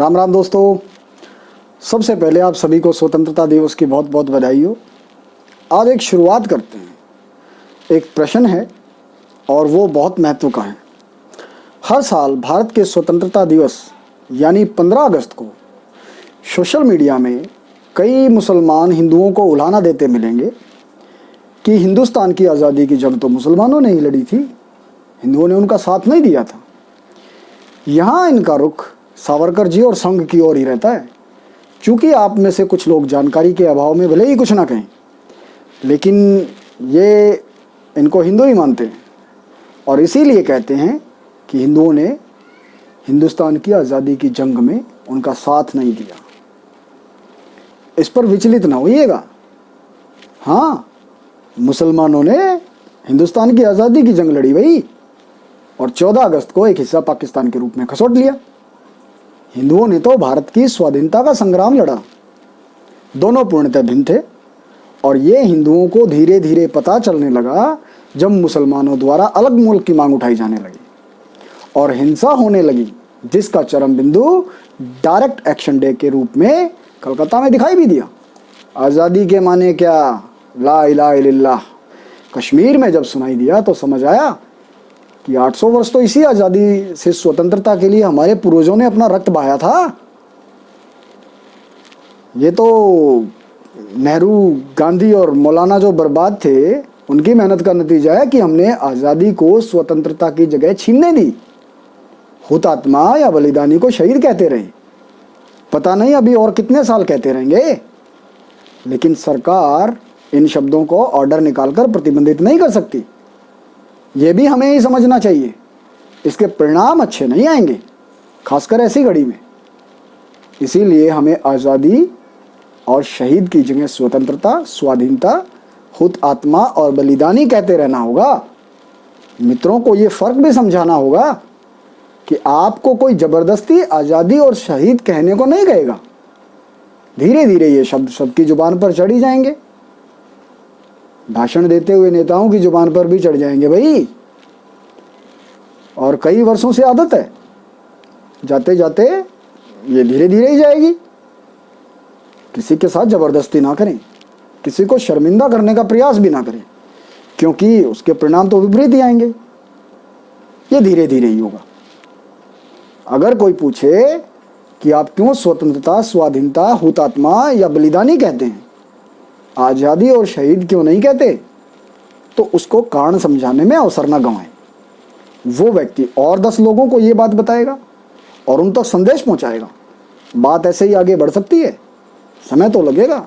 राम राम दोस्तों। सबसे पहले आप सभी को स्वतंत्रता दिवस की बहुत बहुत बधाई हो। आज एक शुरुआत करते हैं। एक प्रश्न है और वो बहुत महत्व का है। हर साल भारत के स्वतंत्रता दिवस यानी 15 अगस्त को सोशल मीडिया में कई मुसलमान हिंदुओं को उलाहना देते मिलेंगे कि हिंदुस्तान की आज़ादी की जंग तो मुसलमानों ने ही लड़ी थी, हिंदुओं ने उनका साथ नहीं दिया था। यहाँ इनका रुख सावरकर जी और संघ की ओर ही रहता है। क्योंकि आप में से कुछ लोग जानकारी के अभाव में भले ही कुछ ना कहें, लेकिन ये इनको हिंदू ही मानते हैं और इसीलिए कहते हैं कि हिंदुओं ने हिंदुस्तान की आज़ादी की जंग में उनका साथ नहीं दिया। इस पर विचलित ना होइएगा। हाँ, मुसलमानों ने हिंदुस्तान की आज़ादी की जंग लड़ी भाई, और 14 अगस्त को एक हिस्सा पाकिस्तान के रूप में खसोट लिया। हिंदुओं ने तो भारत की स्वाधीनता का संग्राम लड़ा। दोनों पूर्णतः भिन्न थे और ये हिंदुओं को धीरे धीरे पता चलने लगा जब मुसलमानों द्वारा अलग मुल्क की मांग उठाई जाने लगी और हिंसा होने लगी, जिसका चरम बिंदु डायरेक्ट एक्शन डे के रूप में कलकत्ता में दिखाई भी दिया। आज़ादी के माने क्या, ला इलाहा इल्लल्लाह कश्मीर में जब सुनाई दिया तो समझ आया कि 800 वर्ष तो इसी आज़ादी से स्वतंत्रता के लिए हमारे पूर्वजों ने अपना रक्त बहाया था। ये तो नेहरू, गांधी और मौलाना जो बर्बाद थे, उनकी मेहनत का नतीजा है कि हमने आज़ादी को स्वतंत्रता की जगह छीनने दी। हुतात्मा या बलिदानी को शहीद कहते रहे, पता नहीं अभी और कितने साल कहते रहेंगे, लेकिन सरकार इन शब्दों को ऑर्डर निकालकर प्रतिबंधित नहीं कर सकती। ये भी हमें ही समझना चाहिए। इसके परिणाम अच्छे नहीं आएंगे, खासकर ऐसी घड़ी में। इसीलिए हमें आज़ादी और शहीद की जगह स्वतंत्रता, स्वाधीनता, खुद आत्मा और बलिदानी कहते रहना होगा। मित्रों को ये फर्क भी समझाना होगा कि आपको कोई जबरदस्ती आज़ादी और शहीद कहने को नहीं कहेगा। धीरे धीरे ये शब्द सबकी जुबान पर चढ़ ही जाएंगे। भाषण देते हुए नेताओं की जुबान पर भी चढ़ जाएंगे भाई, और कई वर्षों से आदत है। जाते जाते ये धीरे धीरे ही जाएगी। किसी के साथ जबरदस्ती ना करें, किसी को शर्मिंदा करने का प्रयास भी ना करें, क्योंकि उसके परिणाम तो विपरीत ही आएंगे। ये धीरे धीरे ही होगा। अगर कोई पूछे कि आप क्यों स्वतंत्रता, स्वाधीनता, हुतात्मा या बलिदानी कहते हैं, आज़ादी और शहीद क्यों नहीं कहते, तो उसको कारण समझाने में अवसर न गंवाएं। वो व्यक्ति और 10 लोगों को ये बात बताएगा और उन तक संदेश पहुंचाएगा। बात ऐसे ही आगे बढ़ सकती है। समय तो लगेगा।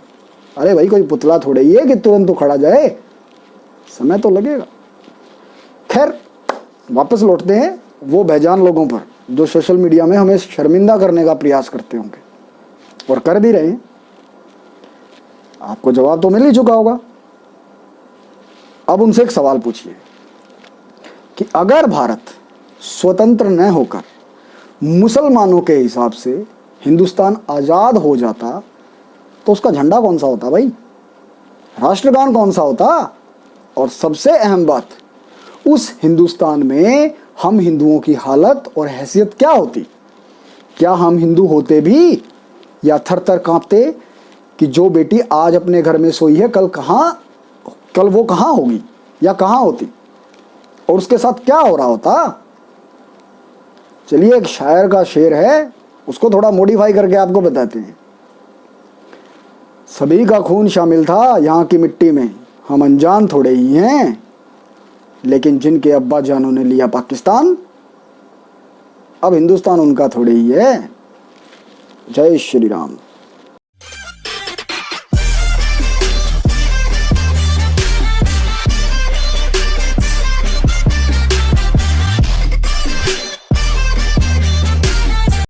अरे भाई, कोई पुतला थोड़े ही है कि तुरंत तो खड़ा जाए, समय तो लगेगा। खैर, वापस लौटते हैं वो बेजान लोगों पर जो सोशल मीडिया में हमें शर्मिंदा करने का प्रयास करते होंगे और कर भी रहे हैं। आपको जवाब तो मिल ही चुका होगा। अब उनसे एक सवाल पूछिए कि अगर भारत स्वतंत्र न होकर मुसलमानों के हिसाब से हिंदुस्तान आज़ाद हो जाता तो उसका झंडा कौन सा होता भाई, राष्ट्रगान कौन सा होता, और सबसे अहम बात, उस हिंदुस्तान में हम हिंदुओं की हालत और हैसियत क्या होती। क्या हम हिंदू होते भी या थर थर कांपते कि जो बेटी आज अपने घर में सोई है कल वो कहाँ होगी या कहाँ होती, और उसके साथ क्या हो रहा होता। चलिए, एक शायर का शेर है, उसको थोड़ा मॉडिफाई करके आपको बताते हैं। सभी का खून शामिल था यहाँ की मिट्टी में, हम अनजान थोड़े ही हैं, लेकिन जिनके अब्बा जानों ने लिया पाकिस्तान, अब हिंदुस्तान उनका थोड़े ही है। जय श्री राम।